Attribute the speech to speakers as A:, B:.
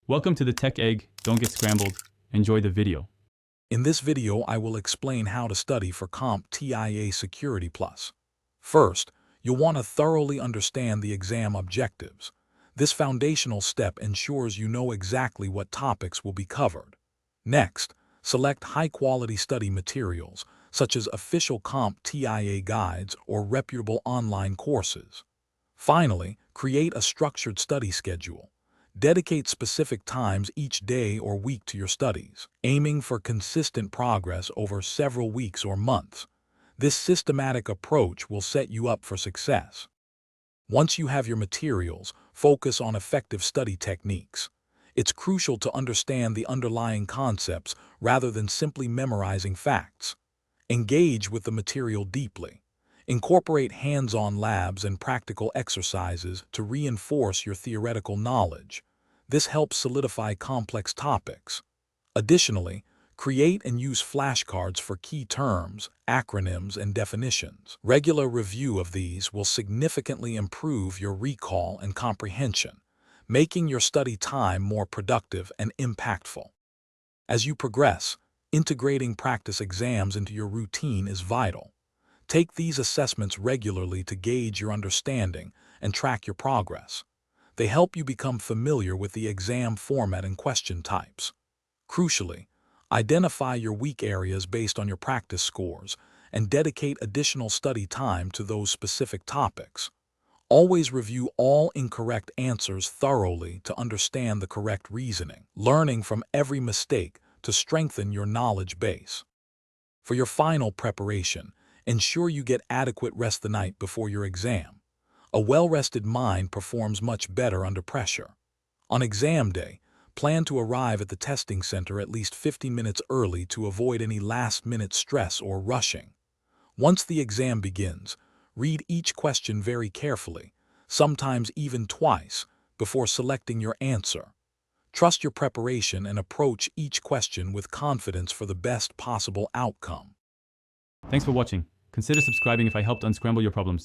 A: Welcome to the Tech Egg. Don't get scrambled. Enjoy the video.
B: In this video, I will explain how to study for CompTIA Security Plus. First, you'll want to thoroughly understand the exam objectives. This foundational step ensures you know exactly what topics will be covered. Next, select high-quality study materials, such as official CompTIA guides or reputable online courses. Finally, create a structured study schedule. Dedicate specific times each day or week to your studies, aiming for consistent progress over several weeks or months. This systematic approach will set you up for success. Once you have your materials, focus on effective study techniques. It's crucial to understand the underlying concepts rather than simply memorizing facts. Engage with the material deeply. Incorporate hands-on labs and practical exercises to reinforce your theoretical knowledge. This helps solidify complex topics. Additionally, create and use flashcards for key terms, acronyms, and definitions. Regular review of these will significantly improve your recall and comprehension, making your study time more productive and impactful. As you progress, integrating practice exams into your routine is vital. Take these assessments regularly to gauge your understanding and track your progress. They help you become familiar with the exam format and question types. Crucially, identify your weak areas based on your practice scores and dedicate additional study time to those specific topics. Always review all incorrect answers thoroughly to understand the correct reasoning, learning from every mistake to strengthen your knowledge base. For your final preparation, ensure you get adequate rest the night before your exam. A well-rested mind performs much better under pressure. On exam day, plan to arrive at the testing center at least 15 minutes early to avoid any last-minute stress or rushing. Once the exam begins, read each question very carefully, sometimes even twice, before selecting your answer. Trust your preparation and approach each question with confidence for the best possible outcome.
A: Thanks for watching. Consider subscribing if I helped unscramble your problems.